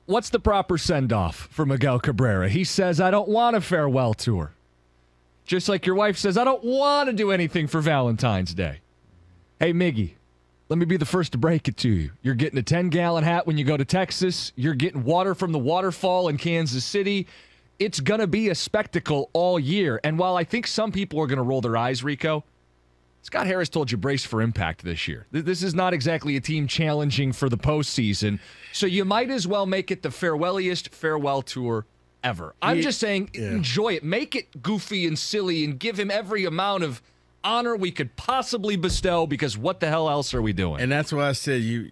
What's the proper send-off for Miguel Cabrera? He says, I don't want a farewell tour. Just like your wife says, I don't want to do anything for Valentine's Day. Hey, Miggy, let me be the first to break it to you. You're getting a 10-gallon hat when you go to Texas. You're getting water from the waterfall in Kansas City. It's going to be a spectacle all year. And while I think some people are going to roll their eyes, Rico, Scott Harris told you brace for impact this year. This is not exactly a team challenging for the postseason, so you might as well make it the farewelliest farewell tour ever. I'm just saying, enjoy it. Make it goofy and silly and give him every amount of honor we could possibly bestow, because what the hell else are we doing? And that's why I said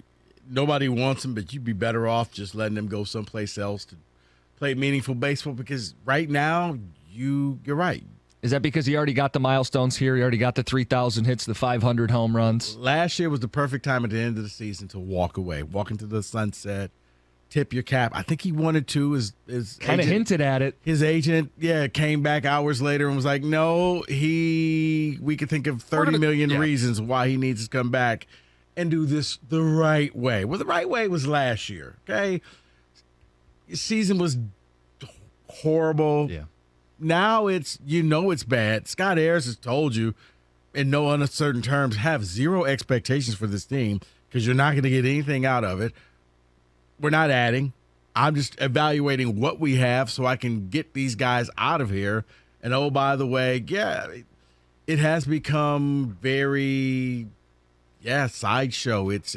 nobody wants him, but you'd be better off just letting him go someplace else to play meaningful baseball, because right now you're right. Is that because he already got the milestones here? He already got the 3,000 hits, the 500 home runs? Last year was the perfect time at the end of the season to walk away, walk into the sunset, tip your cap. I think he wanted to. His kind of hinted at it. His agent, came back hours later and was like, no, we could think of 30 million reasons why he needs to come back and do this the right way. Well, the right way was last year, okay? His season was horrible. Yeah. Now it's bad. Scott Harris has told you in no uncertain terms, have zero expectations for this team because you're not going to get anything out of it. We're not adding. I'm just evaluating what we have so I can get these guys out of here. And oh, by the way, it has become very sideshow. It's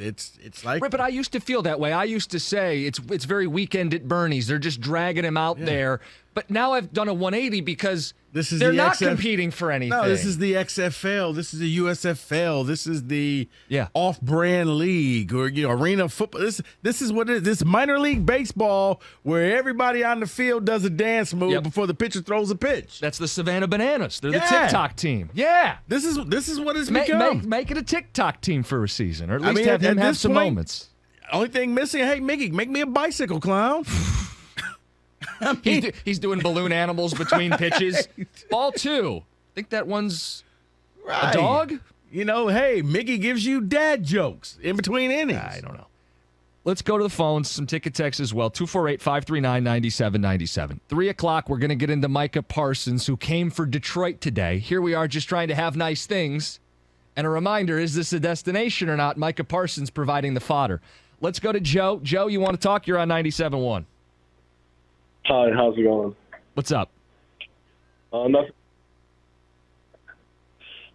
like right, but I used to feel that way. I used to say it's very Weekend at Bernie's. They're just dragging him out there. But now I've done a 180 because they're not competing for anything. No, this is the XFL. This is the USFL. This is the off-brand league or arena football. This is what it is. This minor league baseball where everybody on the field does a dance move before the pitcher throws a pitch. That's the Savannah Bananas. They're the TikTok team. Yeah, this is what it's become. Make it a TikTok team for a season, or at least have him have some moments. Only thing missing, hey Mickey, make me a bicycle clown. He's doing balloon animals between pitches. Ball 2. Think that one's a dog? Hey, Mickey gives you dad jokes in between innings. I don't know. Let's go to the phones. Some ticket texts as well. 248-539-9797. 3 o'clock, we're going to get into Micah Parsons, who came for Detroit today. Here we are just trying to have nice things. And a reminder, is this a destination or not? Micah Parsons providing the fodder. Let's go to Joe. Joe, you want to talk? You're on 97.1. Hi, how's it going? What's up? Nothing.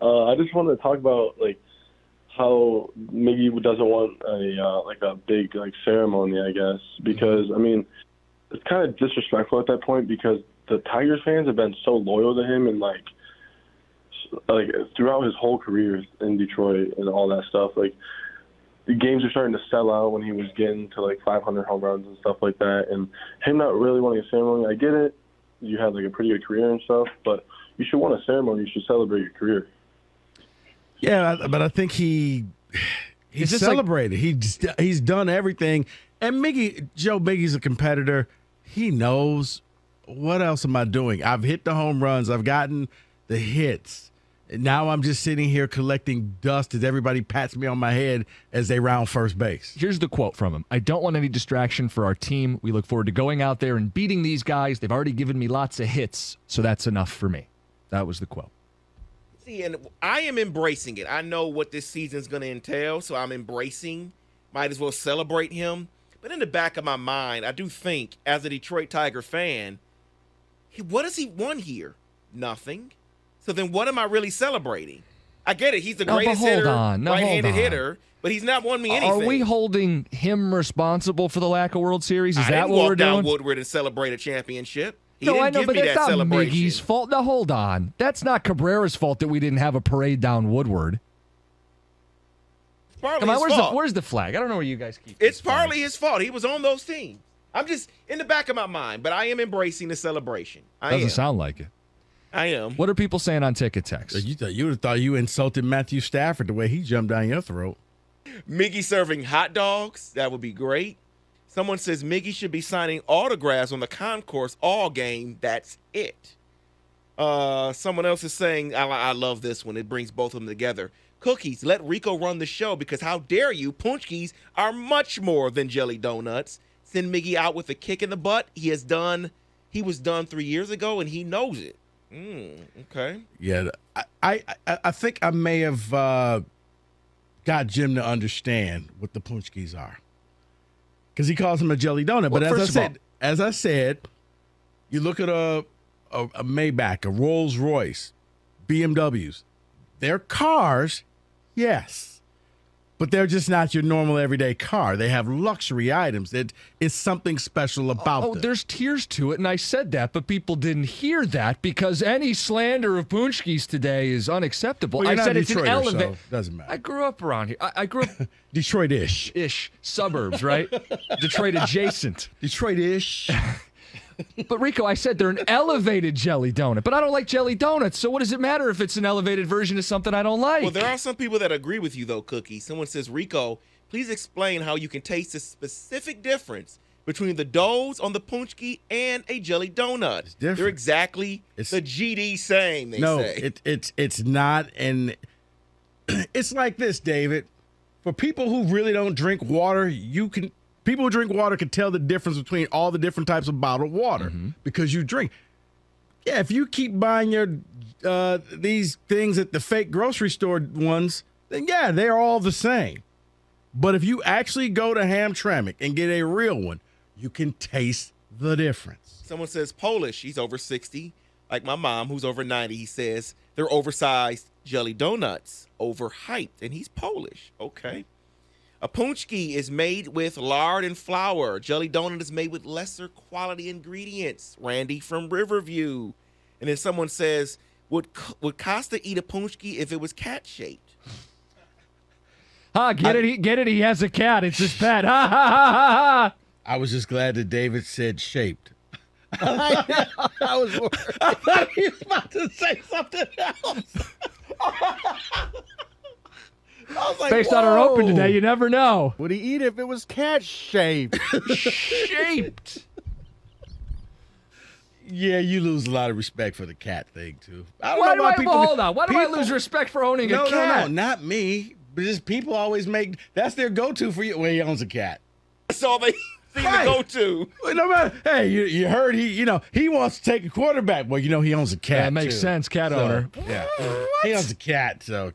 I just wanted to talk about how maybe he doesn't want a big ceremony, I guess, because it's kind of disrespectful at that point because the Tigers fans have been so loyal to him and throughout his whole career in Detroit and all that stuff. The games are starting to sell out when he was getting to 500 home runs and stuff like that. And him not really wanting a ceremony, I get it. You have a pretty good career and stuff, but you should want a ceremony. You should celebrate your career. Yeah, but I think he celebrated. He's done everything. And Joe Biggie's a competitor. He knows, what else am I doing? I've hit the home runs. I've gotten the hits. And now I'm just sitting here collecting dust as everybody pats me on my head as they round first base. Here's the quote from him. I don't want any distraction for our team. We look forward to going out there and beating these guys. They've already given me lots of hits, so that's enough for me. That was the quote. See, and I am embracing it. I know what this season's going to entail, so I'm embracing. Might as well celebrate him. But in the back of my mind, I do think, as a Detroit Tiger fan, what has he won here? Nothing. So then what am I really celebrating? I get it. He's the greatest hitter, right-handed hitter, but he's not won me anything. Are we holding him responsible for the lack of World Series? Is that what we're doing? I didn't walk down Woodward and celebrate a championship. He I know, give but me that's that not celebration. Miggy's fault. Now, hold on. That's not Cabrera's fault that we didn't have a parade down Woodward. It's partly his fault. Where's the flag? I don't know where you guys keep It's partly his fault. He was on those teams. I'm just in the back of my mind, but I am embracing the celebration. Doesn't sound like it. I am. What are people saying on ticket text? You would have thought you insulted Matthew Stafford the way he jumped down your throat. Miggy serving hot dogs. That would be great. Someone says Miggy should be signing autographs on the concourse all game. That's it. Someone else is saying, I love this one. It brings both of them together. Cookies, let Rico run the show because how dare you? Punchkis are much more than jelly donuts. send Miggy out with a kick in the butt. He was done 3 years ago, and he knows it. Okay. Yeah, I think I may have got Jim to understand what the Punchkis are, because he calls them a jelly donut. But as I said, you look at a Maybach, a Rolls Royce, BMWs. They're cars, yes. But they're just not your normal everyday car. They have luxury items. It is something special about them. There's tiers to it, and I said that, but people didn't hear that because any slander of Punchkis today is unacceptable. Well, I said it's an elevator. So doesn't matter. I grew up around here. I grew up Detroit-ish. Suburbs, right? Detroit adjacent. Detroit-ish. But Rico, I said they're an elevated jelly donut, but I don't like jelly donuts. So what does it matter if it's an elevated version of something I don't like? Well, there are some people that agree with you, though, Cookie. Someone says, Rico, please explain how you can taste the specific difference between the doughs on the Punchki and a jelly donut. It's different. They're exactly the GD same, they say. It's not. And it's like this, David. For people who really don't drink water, people who drink water can tell the difference between all the different types of bottled water because you drink. Yeah, if you keep buying your these things at the fake grocery store ones, then yeah, they're all the same. But if you actually go to Hamtramck and get a real one, you can taste the difference. Someone says Polish. He's over 60. Like my mom, who's over 90, he says they're oversized jelly donuts, overhyped, and he's Polish. Okay. A Punchki is made with lard and flour. Jelly donut is made with lesser quality ingredients. Randy from Riverview. And then someone says, would Costa eat a Punchki if it was cat-shaped? Get it? He has a cat. It's his pet. Ha, ha, ha, ha, ha. I was just glad that David said shaped. I was worried. I thought he was about to say something else. Based on our open today, you never know. Would he eat if it was cat-shaped? Shaped. Yeah, you lose a lot of respect for the cat thing, too. Hold on. Why do I lose respect for owning a cat? No, not me. But just people always make, that's their go-to for you. Well, he owns a cat. That's all they seem to go to. No matter, hey, you heard he wants to take a quarterback. Well, he owns a cat. Yeah, it makes sense, cat owner. Yeah. He owns a cat, so...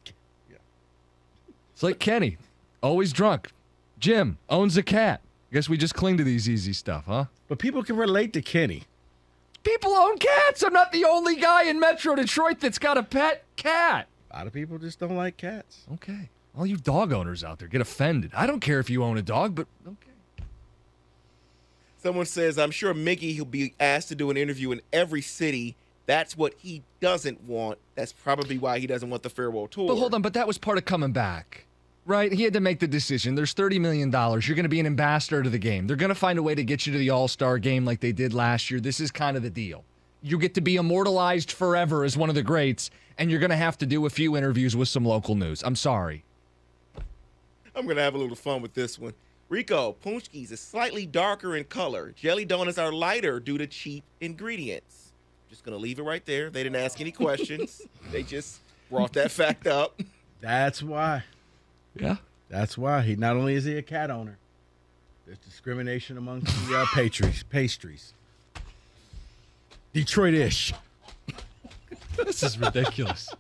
It's like Kenny, always drunk. Jim owns a cat. Guess we just cling to these easy stuff, huh? But people can relate to Kenny. People own cats. I'm not the only guy in Metro Detroit that's got a pet cat. A lot of people just don't like cats. Okay. All you dog owners out there get offended. I don't care if you own a dog, but okay. Someone says, I'm sure Miggy, he'll be asked to do an interview in every city. That's what he doesn't want. That's probably why he doesn't want the farewell tour. But hold on, that was part of coming back. Right? He had to make the decision. There's $30 million. You're going to be an ambassador to the game. They're going to find a way to get you to the All-Star game like they did last year. This is kind of the deal. You get to be immortalized forever as one of the greats, and you're going to have to do a few interviews with some local news. I'm sorry. I'm going to have a little fun with this one. Rico, Punchkis is slightly darker in color. Jelly donuts are lighter due to cheap ingredients. Just going to leave it right there. They didn't ask any questions. They just brought that fact up. That's why. Yeah. That's why. He not only is he a cat owner, there's discrimination amongst the pastries. Detroit-ish. This is ridiculous.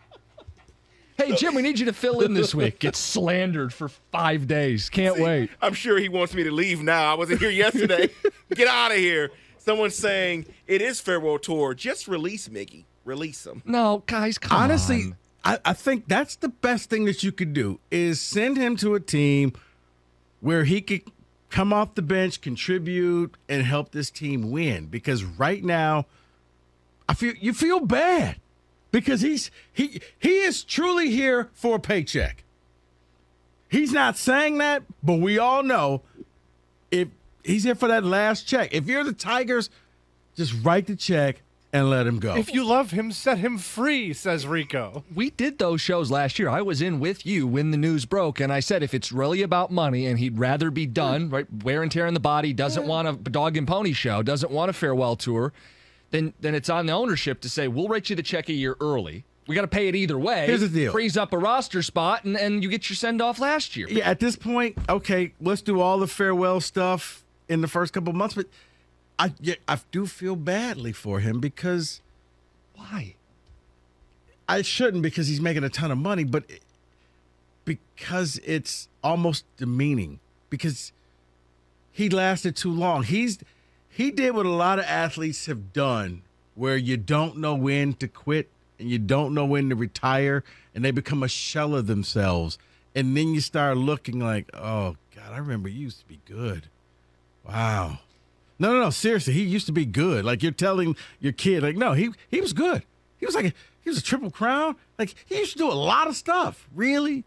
Hey, Jim, we need you to fill in this week. Get slandered for 5 days. Can't wait. I'm sure he wants me to leave now. I wasn't here yesterday. Get out of here. Someone's saying it is farewell tour. Just release Miggy. Release him. No, guys, come Honestly, on. I think that's the best thing that you could do is send him to a team where he could come off the bench, contribute, and help this team win. Because right now, you feel bad because he is truly here for a paycheck. He's not saying that, but we all know if he's here for that last check. If you're the Tigers, just write the check and let him go. If you love him, set him free, says Rico. We did those shows last year. I was in with you when the news broke, and I said if it's really about money and he'd rather be done, right, wear and tear in the body, doesn't want a dog and pony show, doesn't want a farewell tour, then it's on the ownership to say, we'll write you the check a year early. We got to pay it either way. Here's the deal. Frees up a roster spot, and you get your send-off last year. Yeah, at this point, okay, let's do all the farewell stuff in the first couple of months, but I do feel badly for him because Why? I shouldn't because he's making a ton of money, but because it's almost demeaning because he lasted too long. He did what a lot of athletes have done where you don't know when to quit and you don't know when to retire and they become a shell of themselves. And then you start looking like, oh, God, I remember you used to be good. Wow. No, seriously, he used to be good. Like you're telling your kid, like, no, he was good. He was a Triple Crown. Like he used to do a lot of stuff. Really?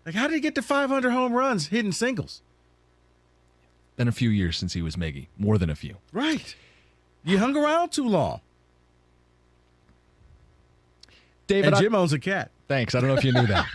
Like how did he get to 500 home runs hitting singles? Been a few years since he was Miggy. More than a few. Right. You hung around too long. David, and Jim owns a cat. Thanks. I don't know if you knew that.